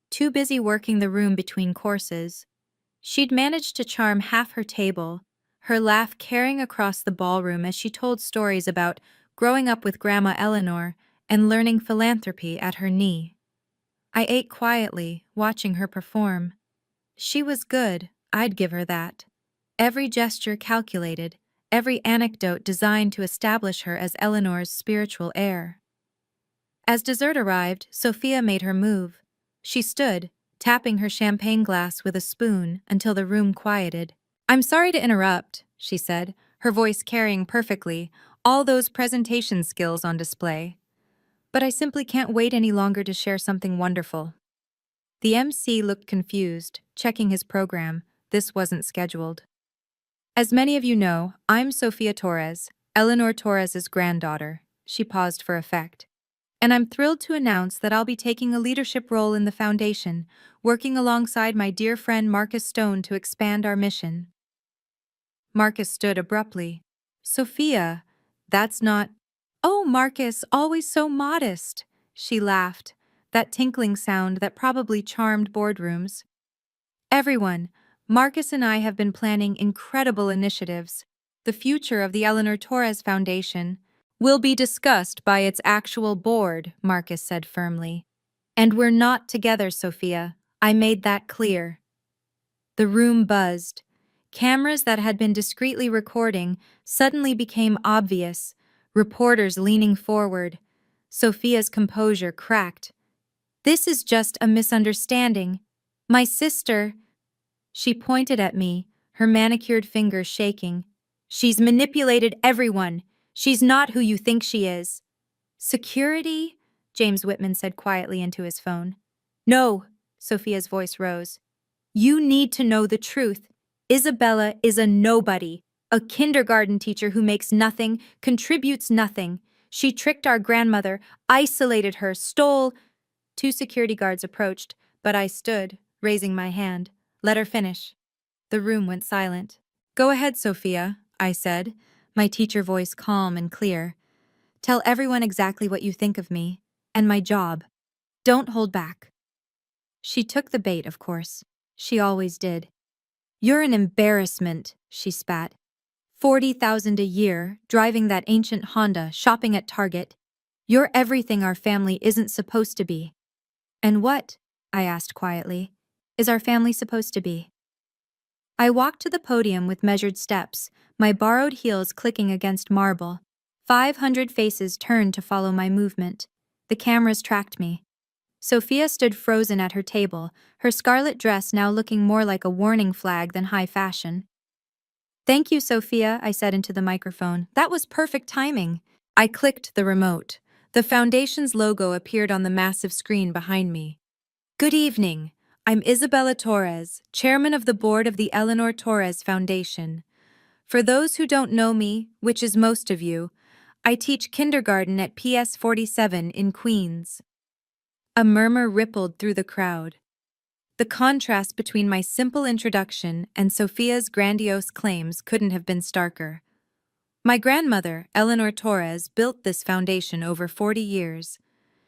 too busy working the room between courses. She'd managed to charm half her table, her laugh carrying across the ballroom as she told stories about growing up with Grandma Eleanor and learning philanthropy at her knee. I ate quietly, watching her perform. She was good, I'd give her that. Every gesture calculated, every anecdote designed to establish her as Eleanor's spiritual heir. As dessert arrived, Sophia made her move. She stood, tapping her champagne glass with a spoon until the room quieted. I'm sorry to interrupt, she said, her voice carrying perfectly, all those presentation skills on display. But I simply can't wait any longer to share something wonderful. The MC looked confused, checking his program. This wasn't scheduled. As many of you know, I'm Sophia Torres, Eleanor Torres's granddaughter. She paused for effect. And I'm thrilled to announce that I'll be taking a leadership role in the foundation, working alongside my dear friend Marcus Stone to expand our mission. Marcus stood abruptly. Sophia, that's not... Oh, Marcus, always so modest, she laughed, that tinkling sound that probably charmed boardrooms. Everyone, Marcus and I have been planning incredible initiatives. The future of the Eleanor Torres Foundation will be discussed by its actual board, Marcus said firmly. And we're not together, Sophia. I made that clear. The room buzzed. Cameras that had been discreetly recording suddenly became obvious, reporters leaning forward. Sophia's composure cracked. "This is just a misunderstanding. My sister—" She pointed at me, her manicured fingers shaking. "She's manipulated everyone. She's not who you think she is." "Security?" James Whitman said quietly into his phone. "No," Sophia's voice rose. "You need to know the truth. Isabella is a nobody, a kindergarten teacher who makes nothing, contributes nothing. She tricked our grandmother, isolated her, stole—" Two security guards approached, but I stood, raising my hand. "Let her finish." The room went silent. "Go ahead, Sophia," I said, my teacher voice calm and clear. "Tell everyone exactly what you think of me, and my job. Don't hold back." She took the bait, of course. She always did. "You're an embarrassment," she spat. 40,000 a year, driving that ancient Honda, shopping at Target. You're everything our family isn't supposed to be." "And what," I asked quietly, "is our family supposed to be?" I walked to the podium with measured steps, my borrowed heels clicking against marble. 500 faces turned to follow my movement. The cameras tracked me. Sophia stood frozen at her table, her scarlet dress now looking more like a warning flag than high fashion. "Thank you, Sophia," I said into the microphone. "That was perfect timing." I clicked the remote. The foundation's logo appeared on the massive screen behind me. "Good evening. I'm Isabella Torres, chairman of the board of the Eleanor Torres Foundation. For those who don't know me, which is most of you, I teach kindergarten at PS 47 in Queens." A murmur rippled through the crowd. The contrast between my simple introduction and Sophia's grandiose claims couldn't have been starker. My grandmother, Eleanor Torres, built this foundation over 40 years.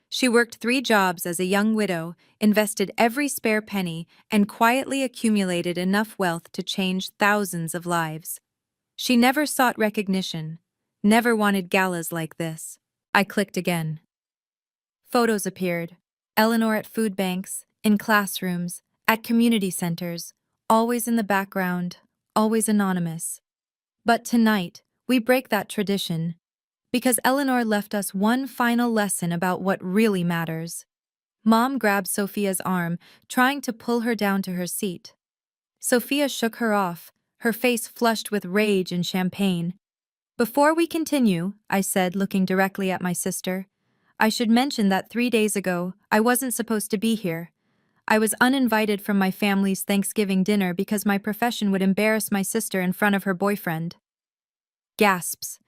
She worked 3 jobs as a young widow, invested every spare penny, and quietly accumulated enough wealth to change thousands of lives. She never sought recognition, never wanted galas like this. I clicked again. Photos appeared. Eleanor at food banks, in classrooms, at community centers, always in the background, always anonymous. But tonight, we break that tradition, because Eleanor left us one final lesson about what really matters. Mom grabbed Sophia's arm, trying to pull her down to her seat. Sophia shook her off, her face flushed with rage and champagne. "Before we continue," I said, looking directly at my sister, "I should mention that 3 days ago, I wasn't supposed to be here. I was uninvited from my family's Thanksgiving dinner because my profession would embarrass my sister in front of her boyfriend." Gasps.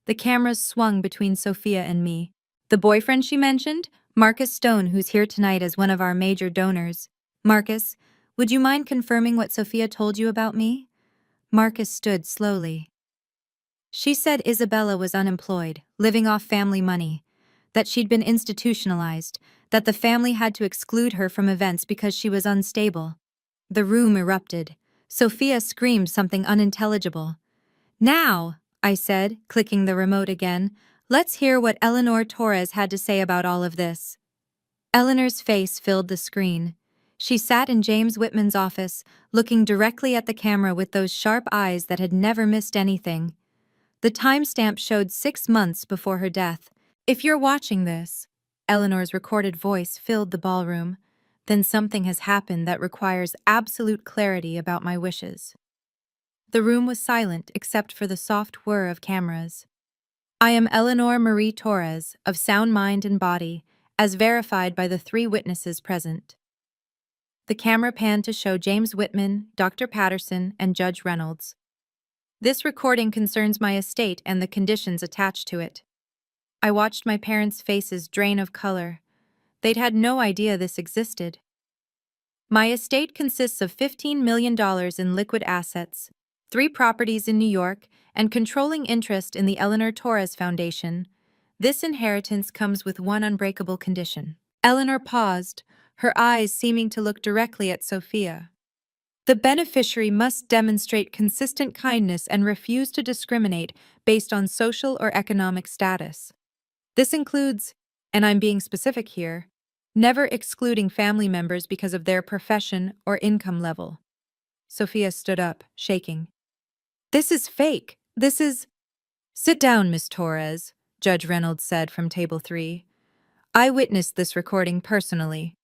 The cameras swung between Sophia and me. "The boyfriend she mentioned? Marcus Stone, who's here tonight as one of our major donors. Marcus, would you mind confirming what Sophia told you about me?" Marcus stood slowly. "She said Isabella was unemployed, living off family money, that she'd been institutionalized, that the family had to exclude her from events because she was unstable." The room erupted. Sophia screamed something unintelligible. "Now," I said, clicking the remote again, "let's hear what Eleanor Torres had to say about all of this." Eleanor's face filled the screen. She sat in James Whitman's office, looking directly at the camera with those sharp eyes that had never missed anything. The timestamp showed 6 months before her death. "If you're watching this," Eleanor's recorded voice filled the ballroom, "then something has happened that requires absolute clarity about my wishes." The room was silent except for the soft whir of cameras. "I am Eleanor Marie Torres, of sound mind and body, as verified by the 3 witnesses present." The camera panned to show James Whitman, Dr. Patterson, and Judge Reynolds. "This recording concerns my estate and the conditions attached to it." I watched my parents' faces drain of color. They'd had no idea this existed. "My estate consists of $15 million in liquid assets, 3 properties in New York, and controlling interest in the Eleanor Torres Foundation. This inheritance comes with one unbreakable condition." Eleanor paused, her eyes seeming to look directly at Sophia. "The beneficiary must demonstrate consistent kindness and refuse to discriminate based on social or economic status. This includes, and I'm being specific here, never excluding family members because of their profession or income level." Sophia stood up, shaking. This is fake. This is— Sit down, Miss Torres, Judge Reynolds said from table 3. I witnessed this recording personally.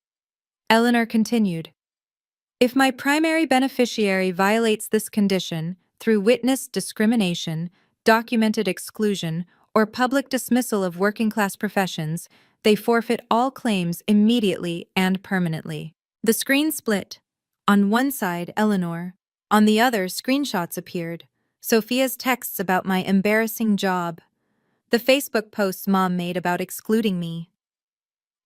Eleanor continued. If my primary beneficiary violates this condition through witness discrimination, documented exclusion, or public dismissal of working-class professions, they forfeit all claims immediately and permanently. The screen split. On one side, Eleanor. On the other, screenshots appeared. Sophia's texts about my embarrassing job. The Facebook posts Mom made about excluding me.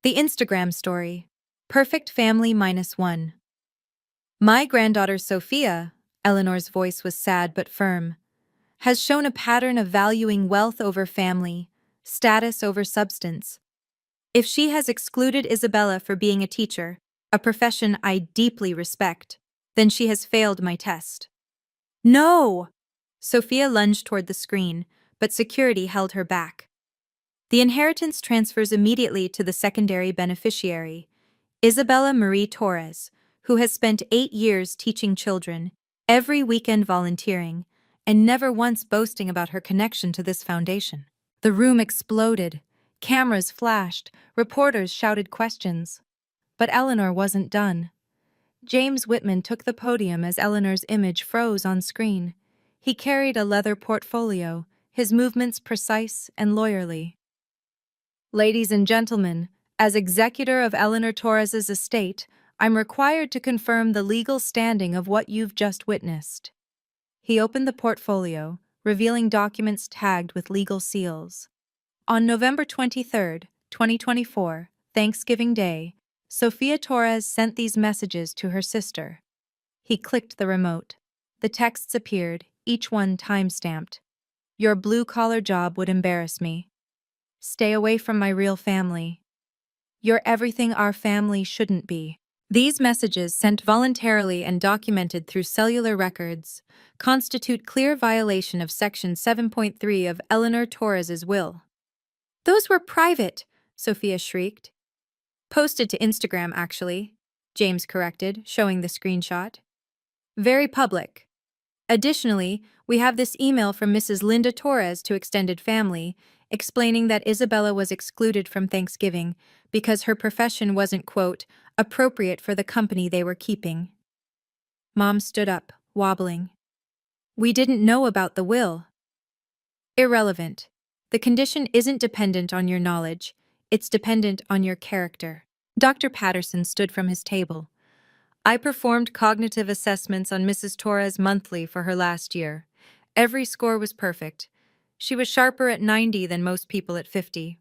The Instagram story. Perfect family -1. My granddaughter Sophia, Eleanor's voice was sad but firm, has shown a pattern of valuing wealth over family, status over substance. If she has excluded Isabella for being a teacher, a profession I deeply respect, then she has failed my test. No! Sophia lunged toward the screen, but security held her back. The inheritance transfers immediately to the secondary beneficiary, Isabella Marie Torres, who has spent 8 years teaching children, every weekend volunteering, and never once boasting about her connection to this foundation. The room exploded. Cameras flashed. Reporters shouted questions. But Eleanor wasn't done. James Whitman took the podium as Eleanor's image froze on screen. He carried a leather portfolio, his movements precise and lawyerly. Ladies and gentlemen, as executor of Eleanor Torres's estate, I'm required to confirm the legal standing of what you've just witnessed. He opened the portfolio, revealing documents tagged with legal seals. On November 23, 2024, Thanksgiving Day, Sophia Torres sent these messages to her sister. He clicked the remote. The texts appeared, each one time-stamped. Your blue-collar job would embarrass me. Stay away from my real family. You're everything our family shouldn't be. These messages, sent voluntarily and documented through cellular records, constitute clear violation of Section 7.3 of Eleanor Torres's will. Those were private, Sophia shrieked. Posted to Instagram, actually, James corrected, showing the screenshot. Very public. Additionally, we have this email from Mrs. Linda Torres to extended family, explaining that Isabella was excluded from Thanksgiving because her profession wasn't, quote, appropriate for the company they were keeping. Mom stood up, wobbling. We didn't know about the will. Irrelevant. The condition isn't dependent on your knowledge, it's dependent on your character. Dr. Patterson stood from his table. I performed cognitive assessments on Mrs. Torres monthly for her last year. Every score was perfect. She was sharper at 90 than most people at 50.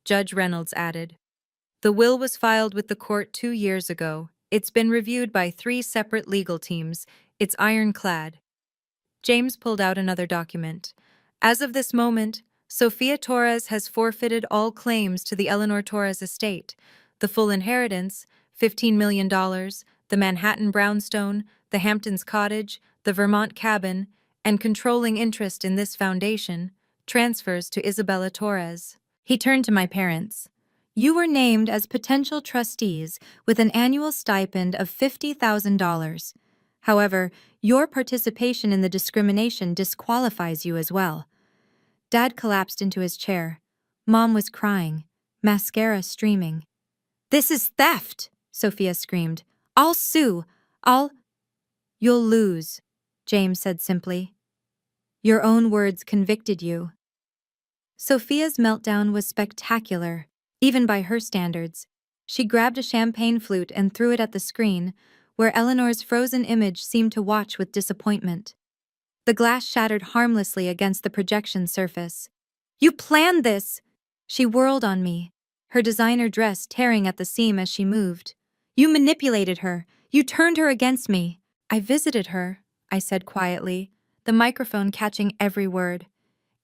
Judge Reynolds added. The will was filed with the court 2 years ago. It's been reviewed by 3 separate legal teams. It's ironclad. James pulled out another document. As of this moment, Sophia Torres has forfeited all claims to the Eleanor Torres estate, the full inheritance, $15 million, the Manhattan brownstone, the Hamptons cottage, the Vermont cabin, and controlling interest in this foundation, transfers to Isabella Torres. He turned to my parents. You were named as potential trustees with an annual stipend of $50,000. However, your participation in the discrimination disqualifies you as well. Dad collapsed into his chair. Mom was crying, mascara streaming. This is theft, Sophia screamed. I'll sue. You'll lose, James said simply. Your own words convicted you. Sophia's meltdown was spectacular, even by her standards. She grabbed a champagne flute and threw it at the screen, where Eleanor's frozen image seemed to watch with disappointment. The glass shattered harmlessly against the projection surface. You planned this! She whirled on me, her designer dress tearing at the seam as she moved. You manipulated her. You turned her against me. I visited her, I said quietly, the microphone catching every word.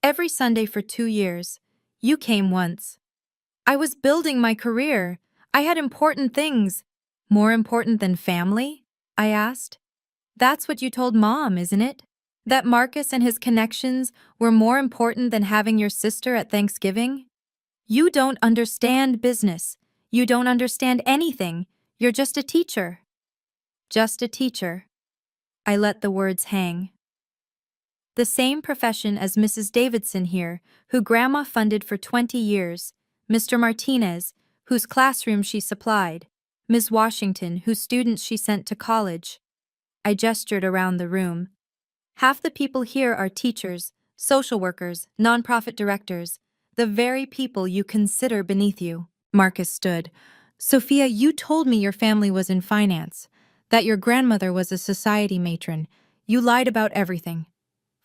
Every Sunday for 2 years. You came once. I was building my career. I had important things. More important than family? I asked. That's what you told Mom, isn't it? That Marcus and his connections were more important than having your sister at Thanksgiving? You don't understand business. You don't understand anything. You're just a teacher. Just a teacher. I let the words hang. The same profession as Mrs. Davidson here, who Grandma funded for 20 years, Mr. Martinez, whose classroom she supplied, Ms. Washington, whose students she sent to college. I gestured around the room. Half the people here are teachers, social workers, nonprofit directors, the very people you consider beneath you. Marcus stood. Sophia, you told me your family was in finance, that your grandmother was a society matron. You lied about everything.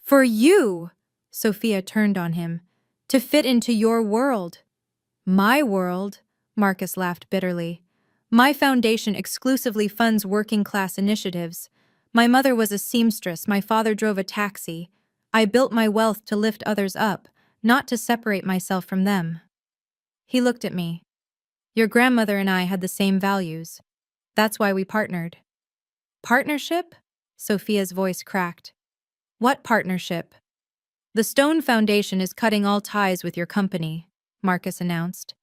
For you, Sophia turned on him, to fit into your world. My world, Marcus laughed bitterly. My foundation exclusively funds working-class initiatives. My mother was a seamstress, my father drove a taxi. I built my wealth to lift others up, not to separate myself from them. He looked at me. Your grandmother and I had the same values. That's why we partnered. Partnership? Sophia's voice cracked. What partnership? The Stone Foundation is cutting all ties with your company, Marcus announced.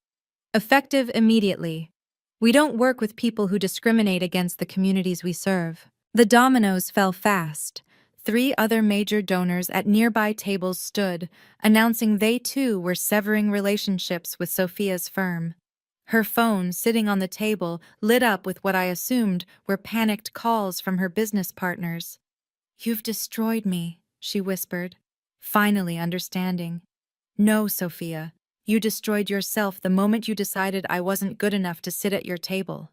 Effective immediately. We don't work with people who discriminate against the communities we serve. The dominoes fell fast. 3 other major donors at nearby tables stood, announcing they too were severing relationships with Sophia's firm. Her phone, sitting on the table, lit up with what I assumed were panicked calls from her business partners. You've destroyed me, she whispered, finally understanding. No, Sophia. You destroyed yourself the moment you decided I wasn't good enough to sit at your table.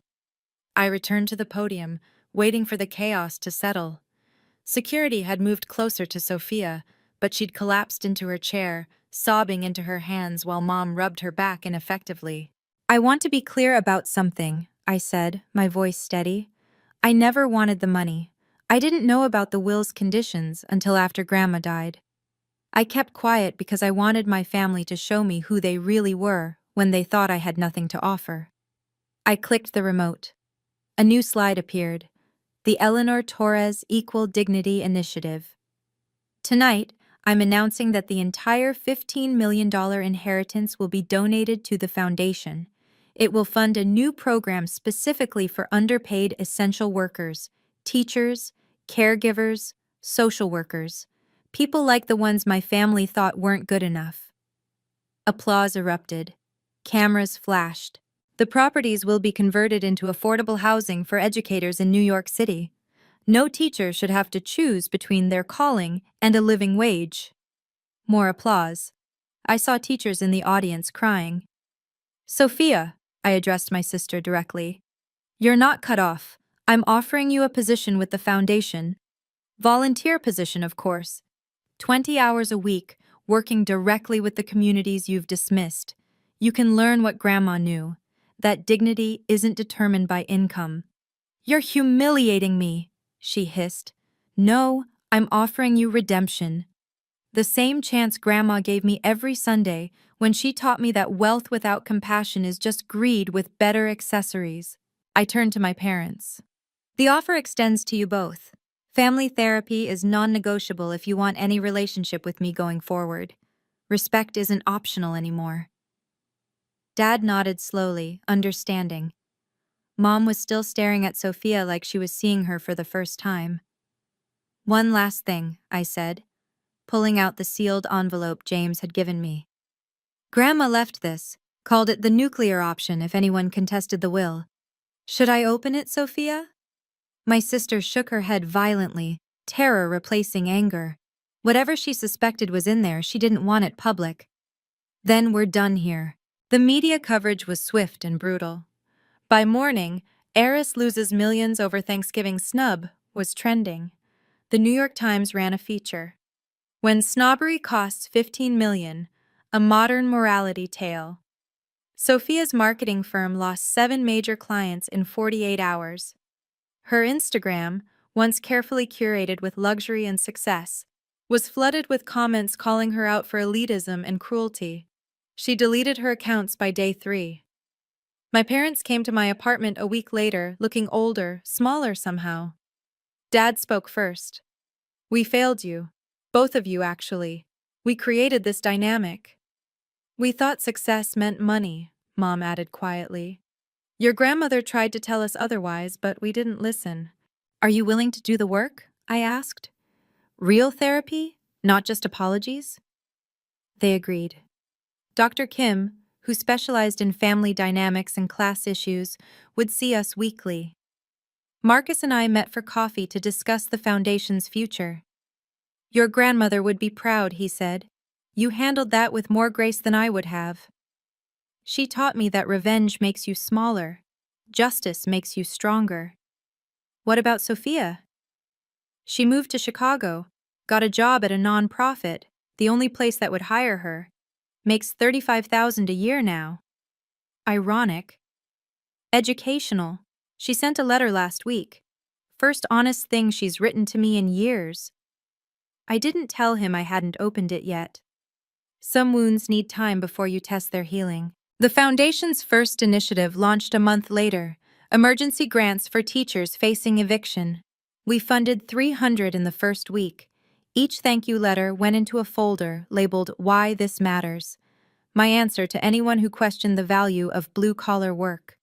I returned to the podium, waiting for the chaos to settle. Security had moved closer to Sophia, but she'd collapsed into her chair, sobbing into her hands while Mom rubbed her back ineffectively. I want to be clear about something, I said, my voice steady. I never wanted the money. I didn't know about the will's conditions until after Grandma died. I kept quiet because I wanted my family to show me who they really were when they thought I had nothing to offer. I clicked the remote. A new slide appeared. The Eleanor Torres Equal Dignity Initiative. Tonight, I'm announcing that the entire $15 million inheritance will be donated to the foundation. It will fund a new program specifically for underpaid essential workers, teachers, caregivers, social workers, people like the ones my family thought weren't good enough. Applause erupted. Cameras flashed. The properties will be converted into affordable housing for educators in New York City. No teacher should have to choose between their calling and a living wage. More applause. I saw teachers in the audience crying. Sophia, I addressed my sister directly. You're not cut off. I'm offering you a position with the foundation. Volunteer position, of course. 20 hours a week, working directly with the communities you've dismissed. You can learn what Grandma knew, that dignity isn't determined by income. You're humiliating me, she hissed. No, I'm offering you redemption. The same chance Grandma gave me every Sunday when she taught me that wealth without compassion is just greed with better accessories. I turned to my parents. The offer extends to you both. Family therapy is non-negotiable if you want any relationship with me going forward. Respect isn't optional anymore. Dad nodded slowly, understanding. Mom was still staring at Sophia like she was seeing her for the first time. One last thing, I said, pulling out the sealed envelope James had given me. Grandma left this, called it the nuclear option if anyone contested the will. Should I open it, Sophia? My sister shook her head violently, terror replacing anger. Whatever she suspected was in there, she didn't want it public. Then we're done here. The media coverage was swift and brutal. By morning, heiress loses millions over Thanksgiving snub was trending. The New York Times ran a feature. When snobbery costs $15 million, a modern morality tale. Sophia's marketing firm lost 7 major clients in 48 hours. Her Instagram, once carefully curated with luxury and success, was flooded with comments calling her out for elitism and cruelty. She deleted her accounts by day 3. My parents came to my apartment a week later, looking older, smaller somehow. Dad spoke first. We failed you. Both of you, actually. We created this dynamic. We thought success meant money, Mom added quietly. Your grandmother tried to tell us otherwise, but we didn't listen. Are you willing to do the work? I asked. Real therapy, not just apologies? They agreed. Dr. Kim, who specialized in family dynamics and class issues, would see us weekly. Marcus and I met for coffee to discuss the foundation's future. Your grandmother would be proud, he said. You handled that with more grace than I would have. She taught me that revenge makes you smaller. Justice makes you stronger. What about Sophia? She moved to Chicago, got a job at a non-profit, the only place that would hire her. Makes $35,000 a year now. Ironic. Educational. She sent a letter last week. First honest thing she's written to me in years. I didn't tell him I hadn't opened it yet. Some wounds need time before you test their healing. The Foundation's first initiative launched a month later, emergency grants for teachers facing eviction. We funded 300 in the first week. Each thank you letter went into a folder labeled Why This Matters, my answer to anyone who questioned the value of blue-collar work.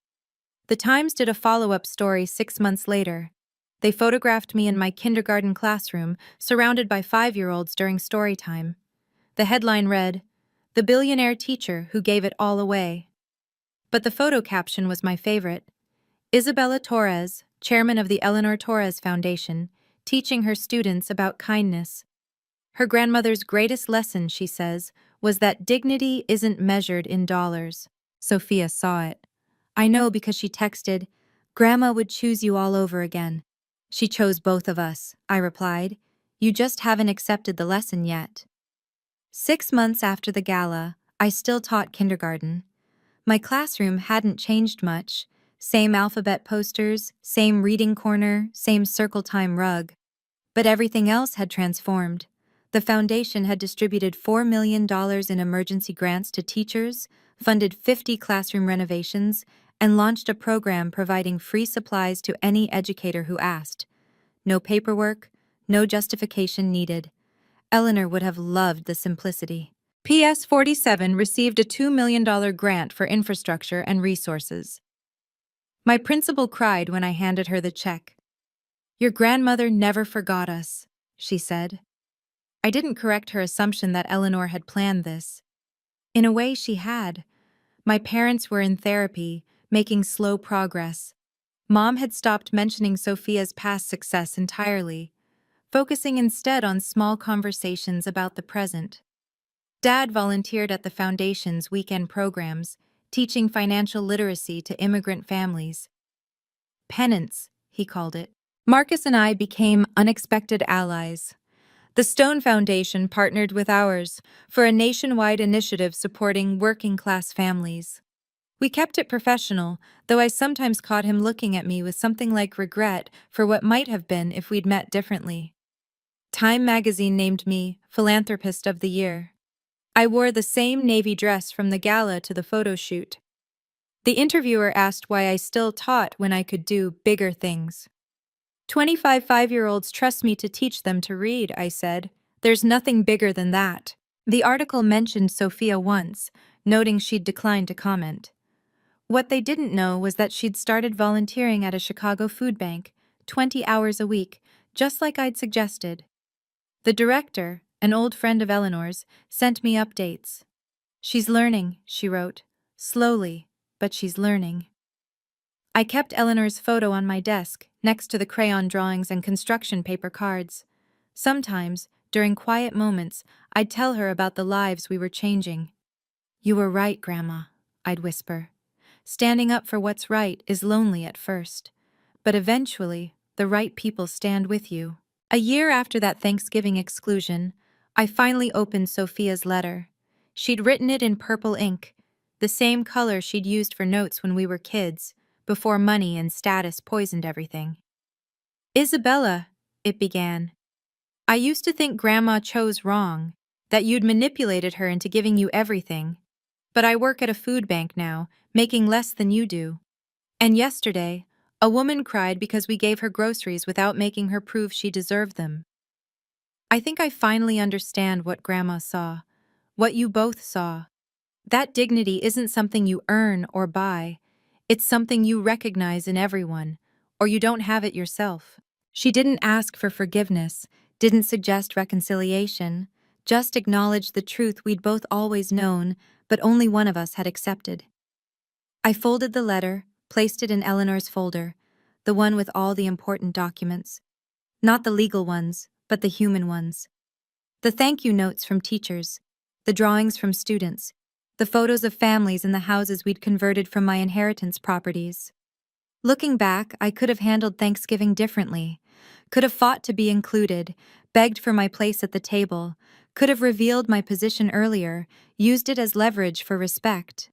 The Times did a follow-up story 6 months later. They photographed me in my kindergarten classroom, surrounded by 5-year-olds during story time. The headline read, "The Billionaire Teacher Who Gave It All Away." But the photo caption was my favorite. Isabella Torres, chairman of the Eleanor Torres Foundation, teaching her students about kindness. Her grandmother's greatest lesson, she says, was that dignity isn't measured in dollars. Sophia saw it. I know because she texted, "Grandma would choose you all over again." She chose both of us, I replied. You just haven't accepted the lesson yet. 6 months after the gala, I still taught kindergarten. My classroom hadn't changed much. Same alphabet posters, same reading corner, same circle time rug. But everything else had transformed. The foundation had distributed $4 million in emergency grants to teachers, funded 50 classroom renovations, and launched a program providing free supplies to any educator who asked. No paperwork, no justification needed. Eleanor would have loved the simplicity. PS 47 received a $2 million grant for infrastructure and resources. My principal cried when I handed her the check. Your grandmother never forgot us, she said. I didn't correct her assumption that Eleanor had planned this. In a way, she had. My parents were in therapy, making slow progress. Mom had stopped mentioning Sophia's past success entirely, focusing instead on small conversations about the present. Dad volunteered at the Foundation's weekend programs, teaching financial literacy to immigrant families. Penance, he called it. Marcus and I became unexpected allies. The Stone Foundation partnered with ours for a nationwide initiative supporting working-class families. We kept it professional, though I sometimes caught him looking at me with something like regret for what might have been if we'd met differently. Time magazine named me Philanthropist of the Year. I wore the same navy dress from the gala to the photo shoot. The interviewer asked why I still taught when I could do bigger things. 25 5-year-olds trust me to teach them to read, I said. There's nothing bigger than that. The article mentioned Sophia once, noting she'd declined to comment. What they didn't know was that she'd started volunteering at a Chicago food bank, 20 hours a week, just like I'd suggested. The director, an old friend of Eleanor's, sent me updates. She's learning, she wrote. Slowly, but she's learning. I kept Eleanor's photo on my desk, next to the crayon drawings and construction paper cards. Sometimes, during quiet moments, I'd tell her about the lives we were changing. You were right, Grandma, I'd whisper. Standing up for what's right is lonely at first, but eventually, the right people stand with you. A year after that Thanksgiving exclusion, I finally opened Sophia's letter. She'd written it in purple ink, the same color she'd used for notes when we were kids, before money and status poisoned everything. Isabella, it began. I used to think Grandma chose wrong, that you'd manipulated her into giving you everything. But I work at a food bank now, making less than you do. And yesterday, a woman cried because we gave her groceries without making her prove she deserved them. I think I finally understand what Grandma saw, what you both saw. That dignity isn't something you earn or buy. It's something you recognize in everyone, or you don't have it yourself. She didn't ask for forgiveness, didn't suggest reconciliation, just acknowledged the truth we'd both always known, but only one of us had accepted. I folded the letter, placed it in Eleanor's folder, the one with all the important documents. Not the legal ones, but the human ones. The thank you notes from teachers, the drawings from students, the photos of families in the houses we'd converted from my inheritance properties. Looking back, I could have handled Thanksgiving differently, could have fought to be included, begged for my place at the table, could have revealed my position earlier, used it as leverage for respect.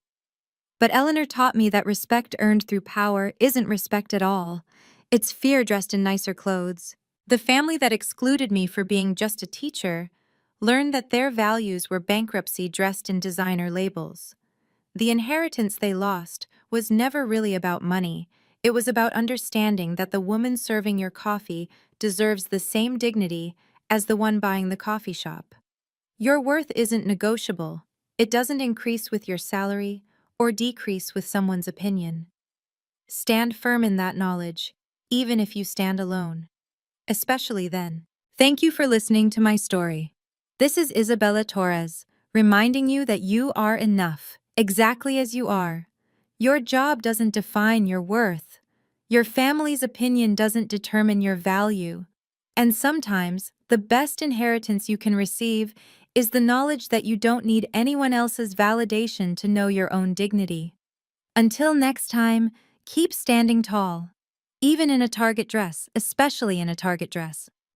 But Eleanor taught me that respect earned through power isn't respect at all. It's fear dressed in nicer clothes. The family that excluded me for being just a teacher learned that their values were bankruptcy dressed in designer labels. The inheritance they lost was never really about money. It was about understanding that the woman serving your coffee deserves the same dignity as the one buying the coffee shop. Your worth isn't negotiable. It doesn't increase with your salary or decrease with someone's opinion. Stand firm in that knowledge, even if you stand alone. Especially then. Thank you for listening to my story. This is Isabella Torres, reminding you that you are enough, exactly as you are. Your job doesn't define your worth. Your family's opinion doesn't determine your value. And sometimes, the best inheritance you can receive is the knowledge that you don't need anyone else's validation to know your own dignity. Until next time, keep standing tall. Even in a Target dress, especially in a Target dress.